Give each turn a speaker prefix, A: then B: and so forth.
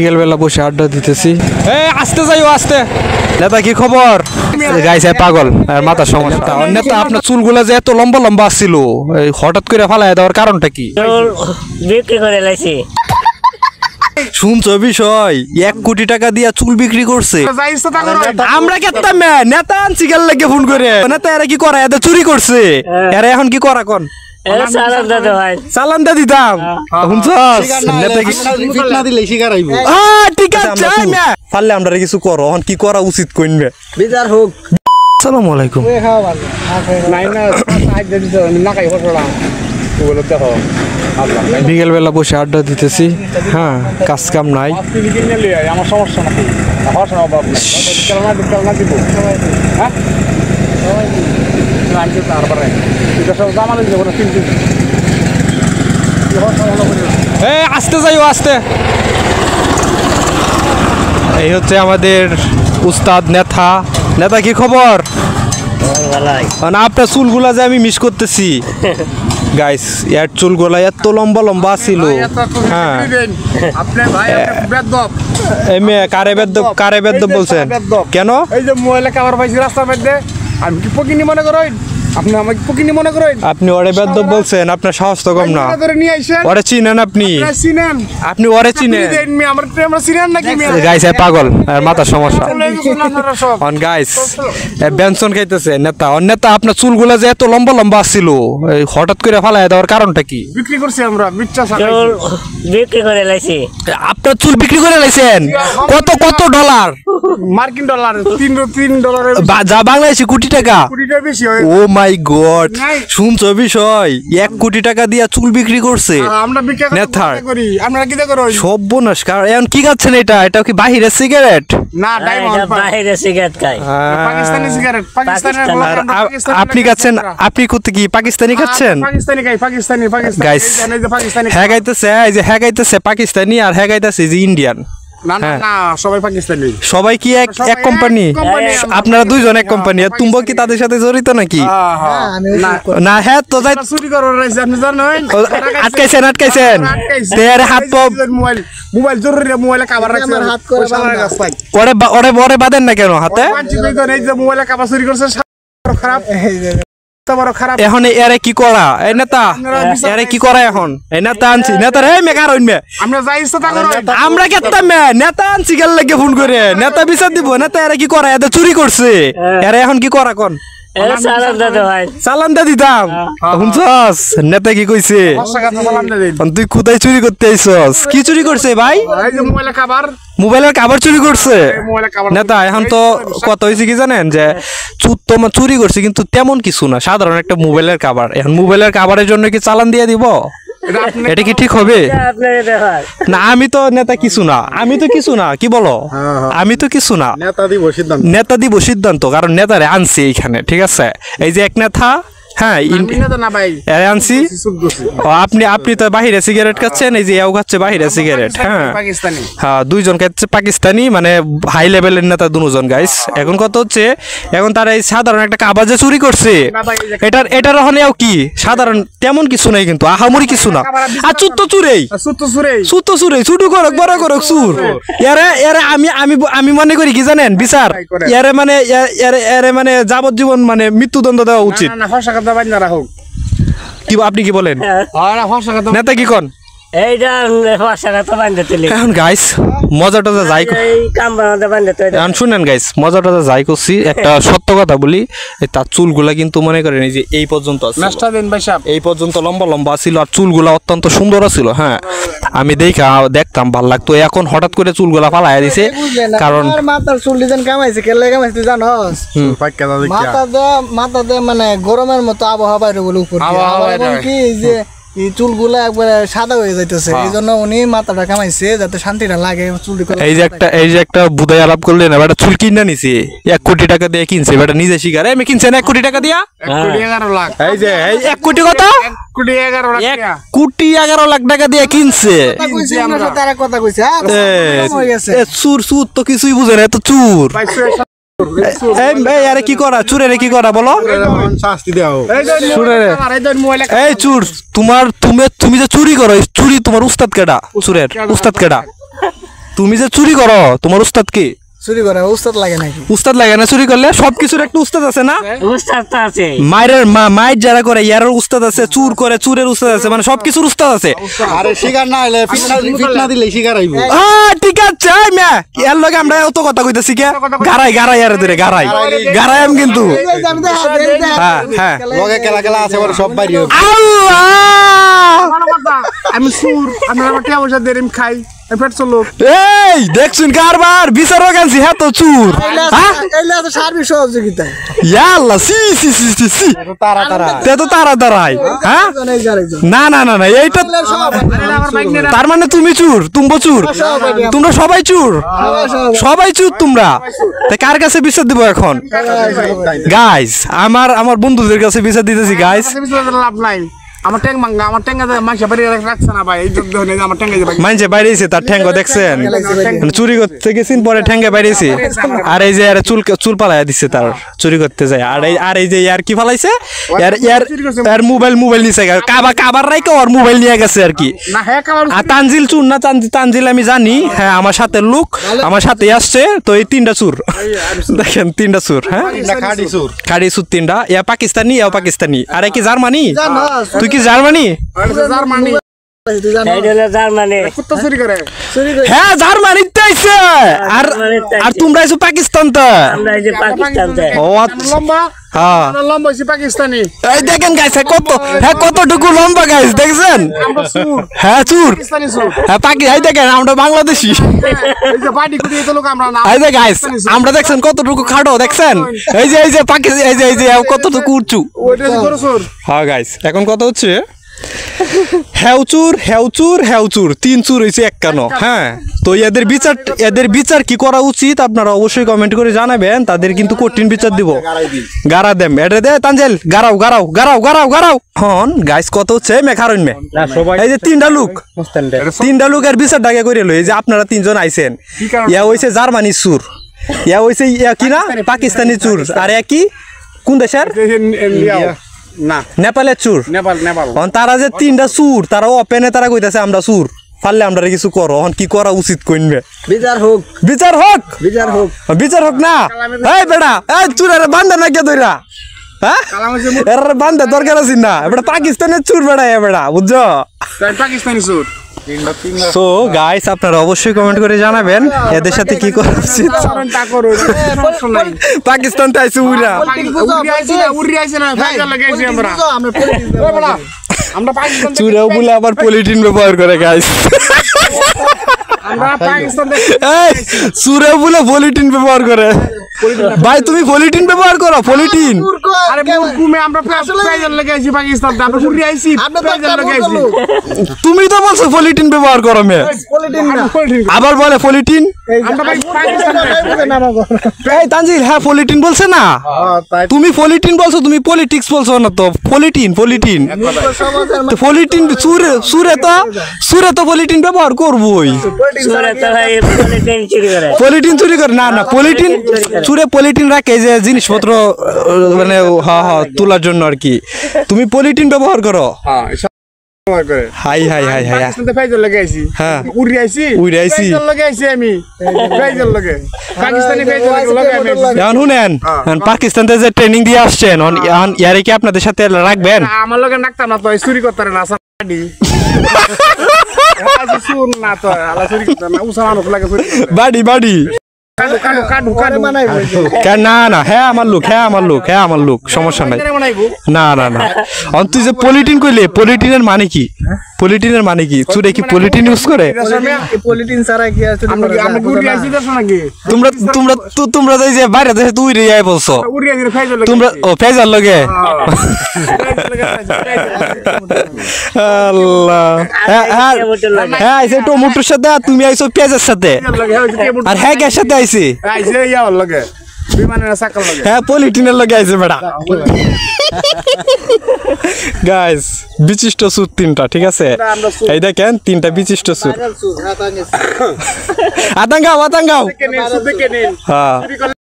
A: বিকেলবেলা বসে আড্ডা দিতেছি। আসতে যাইও আসতে। নেতা কি খবর? গাইছে পাগল আর মাথার সমস্যা। নেতা আপনার চুলগুলা যে এত লম্বা লম্বা ছিল, হঠাৎ করে ফালাই দেওয়ার কারণটা কি?
B: বিক্রি করে লাইছি।
A: শুনছো বিষয়? 1 কোটি টাকা দিয়া চুল বিক্রি করছে। আমরা কেতাম নেতা আনছি গেল লাগে ফোন করে। নেতা এরা কি করা? এদের চুরি করছে। এরা এখন কি করা কোন? চালান দা দিতাম। শুনছস? নেতা কি
C: না দিলে শিকার আইবো।
A: ঠিক আছে পারলে আমরা কিছু করো। এখন কি করা উচিত কইনবে?
C: বিচার হোক।
A: আসসালামু আলাইকুম। বিকেলবেলা বসে আড্ডা দিতেছি। হ্যাঁ, কাজ কাম নাই।
D: আমার সমস্যা নাকি
A: আসতে যাইও আসতে। এই হচ্ছে আমাদের উস্তাদ নেতা। নেতা কি খবর? না আপনার চুলগুলা যে আমি মিস করতেছি গাইস, এর চুলগুলা এত লম্বা লম্বা ছিল। হ্যাঁ, কারে বেদ্য বলছেন কেন?
D: এই যে মোবাইলে কাবার পাইছি রাস্তার মধ্যে, আমি কি পকিনি মনে করেন? আপনি আমাকে পকিনি মনে করেন?
A: আপনি ওরে বেদ্য বলছেন, আপনার সাহস তো কম না। ওরে চিনেন আপনি? আপনি ওরে চিনেন? গাইস পাগল আর মাথার সমস্যা। অন গাইস বেনসন খাইতেছে নেতা। নেতা আপনার চুলগুলা যে এত লম্বা লম্বা ছিল, হঠাৎ করে ফালাই দেওয়ার কারণটা কি?
D: বিক্রি করছি আমরা।
B: বিক্রি করে লাইছি।
A: আপনার চুল বিক্রি করে লাইছেন? কত কত ডলার?
D: মার্কিন ডলার। $3
A: যা বাংলাদেশি কোটি টাকা।
D: কোটিটা বেশি হয়।
A: ও মাই গড, শুনছো বিষয়? 1 কোটি টাকা দিয়া চুল বিক্রি করছে।
D: আমরা বিক্রি করি। আমরা কি করি?
A: সর্বনাশ। এখন কি খাচ্ছেন এটা? এটা কি বাহিরের সিগারেট?
D: না, ডায়মন্ড।
B: বাইরে সিগারেট খাই।
D: পাকিস্তানি সিগারেট। পাকিস্তানের।
A: আপনি খাচ্ছেন? আপনি করতে কি পাকিস্তানি খাচ্ছেন?
D: পাকিস্তানি খাই। পাকিস্তানি
A: গাইস হ্যাঁ গাইতেছে, এই যে হ্যাঁ গাইতেছে পাকিস্তানি আর হ্যাঁ গাইতেছে যে ইন্ডিয়ান।
D: না না না, সবাই পাকিস্তানি।
A: সবাই কি এক কোম্পানি? আপনারা দুইজন এক কোম্পানি। আর তুমি কি তাদের সাথে জড়িত নাকি? না হ্যাঁ তো যাই
D: চুরি করার রাইছে আপনি জানেন?
A: আটকাইছেন তেরে হাত
D: মোবাইল জরুরি। মোবাইলে কভার রাখছে হাত করে রাস্তায়।
A: ওরে বাঁধেন না কেন হাতে?
D: এই যে মোবাইলে কভার চুরি করছে, খারাপ বড় খারাপ।
A: এখন এরে কি করা? এই নেতা এরে কি করা এখন? এই নেতা আনছি। নেতা রে মেকার হইনবে।
D: আমরা যাই ইচ্ছা তা করো।
A: আমরা কেতাম নেতা আনছি গেল লাগে ফোন করে। নেতা বিচার দিব। নেতা এরা কি করা? এদের চুরি করছে। এরা এখন কি করা কোন? চালান দা দিতাম। শুনছস? নেতা কি কইছে? তুই কোথায় চুরি করতে আইছস? কি চুরি করছে ভাই? মোবাইলের কাভার চুরি করছে নেতা। এখন তো কত হয়েছে কি জানেন? যে তোমার চুরি করছে কিন্তু তেমন কিছু না, সাধারণ একটা মোবাইলের কাভার। এখন মোবাইলের কাভারের জন্য কি চালান দিয়ে দিব? এটা কি ঠিক হবে? না আমি তো নেতা কিছু না। আমি তো কিছু না। কি বলো? আমি তো কিছু না। নেতা দিব সিদ্ধান্ত। কারণ নেতারে আনছি এইখানে। ঠিক আছে, এই যে এক নেতা। হ্যাঁ আনছি। আপনি তো বাহিরে সিগারেট খাচ্ছেন, এই যে এও খাচ্ছে বাহিরে সিগারেট। হ্যাঁ দুইজন খাচ্ছে পাকিস্তানি, মানে হাই লেভেলের নেতা দুজন গাইস। এখন কত হচ্ছে, এখন তারা এই সাধারণ একটা কাবার যে চুরি করছে, এটার হলেও কি সাধারণ তেমন কিছু নাই, কিন্তু আহামরি কিছু না। আর চুর তো চুরেই ছুটু করক বড় করক চুর। এরে আমি মনে করি কি জানেন? বিচার এরে মানে যাবজ্জীবন মানে মৃত্যুদণ্ড দেওয়া উচিত। আপনি কি বলেন নেতা? কি কন? এখন গাইস মজাটা যাই শুনেন গাইস, মজাটা যাই করছি। একটা সত্য কথা বলি, তার চুলগুলা কিন্তু মনে করেন এই যে এই পর্যন্ত এই পর্যন্ত লম্বা লম্বা ছিল, আর চুলগুলা অত্যন্ত সুন্দর ছিল। হ্যাঁ আমি দেখতাম ভালো লাগতো। এখন হঠাৎ করে চুলগুলা ফালাই দিছে। কারণ
C: মাথার চুল ডিজাইন কামাইছে। কেলে কামাইছে জানোস? মাথা মানে গরমের মতো আবহাওয়া বাইরে বলে উপর কি যে চুলগুলা একবারে সাদা হয়ে যাইতেছে। এই জন্য উনি মাথাটা কামাইছে যাতে শান্তিটা লাগে।
A: এই যে একটা বুধাই আলাপ করলেন, এবার চুল কিনা নিছে 1 কোটি টাকা দিয়ে কিনছে। এবার নিজে শিকার আমি কিনছেন 1 কোটি টাকা দিয়া।
D: 11 লাখ। এই যে
A: 1 কোটি কত? 1 কোটি 11 লাখ টাকা দিয়ে কিনছে।
C: কথা কইছে
A: চুর তো কিছুই বুঝে না, এত চুর। কি করা? চুরের কি করা বলো? এই চুর তুমি যে চুরি করো, চুরি তোমার উস্তাদ কেডা? চুরের উস্তাদ কেডা? তুমি যে চুরি করো তোমার উস্তাদ কি?
C: চুরি করে উস্তাদ লাগে নাকি?
A: উস্তাদ লাগে না চুরি করলে? সবকিছুর একটা উস্তাদ আছে না?
B: উস্তাদ তো আছে।
A: মায়ের যারা করে ইয়ারের উস্তাদ আছে, চুর করে চুরের উস্তাদ আছে, মানে সবকিছুর উস্তাদ আছে।
E: আরে শিকার না হলে ফিটনা দিলে শিকার আইব।
A: ঠিক আছে মে এর লগে আমরা অত কথা কইতাছি কে? গারাই আরে ধরে গারাই আম কিন্তু হ্যাঁ হ্যাঁ
E: লগে কেলা কেলা আছে ওর সব বাইরে
A: আল্লাহ
D: আমি সুর আমি আমার টিয়া পয়সা দিয়ে আমি খাই আমি পেট চলো
A: এই দেখছুন কারবার বিচারক আনছি হ্যাঁ তো চুর হ্যাঁ
C: এইলা তো সার্বিক সহযোগিতা
A: ইয়াল্লা সি সি সি সি সি
E: তারা তারা
A: তে তো তাড়াতাড়ি হ্যাঁ না না না না এইটা তার মানে তুমি চুর তুমি চুর তোমরা সবাই চুর তোমরা তা কার কাছে বিচার দিব এখন গাইস আমার বন্ধুদের কাছে বিচার দিতেছি গাইস
D: লাভ নাই আমার ট্যাঙ্ক মাঙ্গা আমার ট্যাঙ্গা মাইসা বাড়ি রাখছে না ভাই এই জন্য আমার ট্যাঙ্গা যাবে
A: মানছে বাইরেছে তার ঠ্যাঙ্গ দেখছেন চুরি করতে গেছেন পরে ঠ্যাঙ্গে বাইরেছে আর এই যে আর চুল পালাইয়া দিচ্ছে তার চুরি করতে যায় আর এই যে ইয়ার কি ফালাইছে ইয়ার মোবাইল নিছে কাবার রাইকে ওর মোবাইল নিয়ে গেছে আর কি
D: না হ্যাঁ
A: আর তানজিল চুর না তানজিল আমি জানি হ্যাঁ আমার সাথে লোক আমার সাথে আসছে তো এই তিনটা চুর দেখেন তিনটা চুর হ্যাঁ খাড়ি চুর তিনটা ইয়া পাকিস্তানি আর কি জার্মানি তুই কি জার্মানি
D: জার্মানি
B: জার্মানি
D: কুত্তা চুরি করে
A: হ্যাঁ জার্মানিতে আইছে আর তোমরা আইছো পাকিস্তান তো
B: আমরা এই যে পাকিস্তান
A: ও
D: লম্বা
A: হ্যাঁ
D: লম্বা হচ্ছে পাকিস্তানি
A: এই দেখেন গাইস কতটুকু লম্বা গাইস দেখছেন হ্যাঁ চুর
D: পাকিস্তানি সুর
A: হ্যাঁ এই দেখেন আমরা বাংলাদেশি
D: এই যে বাড়ি কুড়িয়ে তো লোক আমরা না
A: এই যে গাইস আমরা দেখছেন কতটুকু খাটো দেখছেন এই যে পাকিস্তান এই যে কতটুকু উঁচু
D: ওইটা করে সুর
A: হ্যাঁ গাইস এখন কথা হচ্ছে হেউচুর তিন চুর হয়েছে এক কানো হ্যাঁ তো এদের বিচার কি করা উচিত আপনারা অবশ্যই কমেন্ট করে জানাবেন তাদের কিন্তু কঠিন বিচার দিব গারা দেম এটা দে তানজেল গারাও হন গাইস কত হচ্ছে মেখারন মে এই যে তিনটা লোক এর বিচার ডাকে করে লই এই যে আপনারা তিনজন আইছেন ইয়া হইছে জার্মানি চুর ইয়া হইছে ইয়া কি না পাকিস্তানি চুর আর কি কোন দেশের
D: না
A: নেপালের চুর
D: নেপাল
A: তারা যে তিনটা চুর তারা ওপেনে তারা কইতাছে আমরা চুর পারলে আমরা কিছু করো কি করা উচিত কইনবে বিচার হোক না এই বেটা এই চুরের বান্ধা না কে ধইরা হ্যাঁ এর বান্ধা দরকার আছে না বেটা পাকিস্তানের চুর বেটা বেটা বুঝছো
D: পাকিস্তানি সুর
A: সো গাইস আপনারা অবশ্যই কমেন্ট করে জানাবেন এদের সাথে কি করা উচিত পাকিস্তান তো আইছে উড়া
D: আমরা পাকিস্তান
A: চুরাও বলে আবার পলিটিন ব্যবহার করে গাইস
D: আমরা পাকিস্তান
A: চুরাও বলে পলিটিন ব্যবহার করে ভাই তুমি পলিটিন ব্যবহার করো পলিটিন
D: আরে ঘুমে আমরা প্রাইজার লাগাইছি পাকিস্তান আমরা ঘুরে আইছি প্রাইজার লাগাইছি
A: তুমি তো বলছো পলিটিন ব্যবহার করো মে আবার বলে পলিটিন
D: আমরা পাকিস্তান
A: এই তানজিল হ্যাঁ পলিটিন বলছে না তুমি পলিটিন বলছো তুমি পলিটিক্স বলছো না তো পলিটিন তো পলিটিন সুরে তো পলিটিন ব্যবহার করবোই পলিটিন চুরি করে না পলিটিন চুরে পলিটিন রাখে যে জিনিসপত্র মানে তোলার জন্য আর কি তুমি পলিটিন ব্যবহার করো হাই
D: পাকিস্তানে প্রাইজার লাগাইছি
A: হ্যাঁ
D: উড়ে আইছি প্রাইজার লাগাইছি আমি প্রাইজার লাগে পাকিস্তানি প্রাইজার লাগাই
A: শুনেন পাকিস্তানতে যে ট্রেনিং দিয়ে আসছেন ইয়ারে কি আপনাদের সাথে রাখবেন
D: আমার লগে নাকতাম না তো চুরি করতে না সাডি সুর না তো আলা চুরি করতে না উসামানো লাগে চুরি
A: বাড়ি না হ্যাঁ আমার লোক সমস্যা নাই না তুই যে পলিটিন কইলে পলিটিনের মানে কি চুরে কি পলিটিন ইউজ করে
C: পলিটিন ছাড়া কি আছে
D: আমরা ঘুরে আইছি দর্শন নাকি
A: তোমরা যে বাইরে দেশে তুই রে আই বলছো
D: উড়ে আইছি ফাইজার লাগে
A: তোমরা ও ফেজার লগে আল্লাহ হ্যাঁ আইছে টমেটোর সাথে তুমি আইছো পেঁয়াজের সাথে আর হ্যাঁ গ্যাস সাথে আইছে
D: ইয়ার লাগে বিমানের সাকাল লাগে
A: হ্যাঁ পলিটিনের লগে আইছে বেটা গাইস বিচিষ্ট সুর তিনটা ঠিক আছে এই দেখেন তিনটা বিচিষ্ট সুর আতাঙ্গাও
D: দেখে নিন
A: হ্যাঁ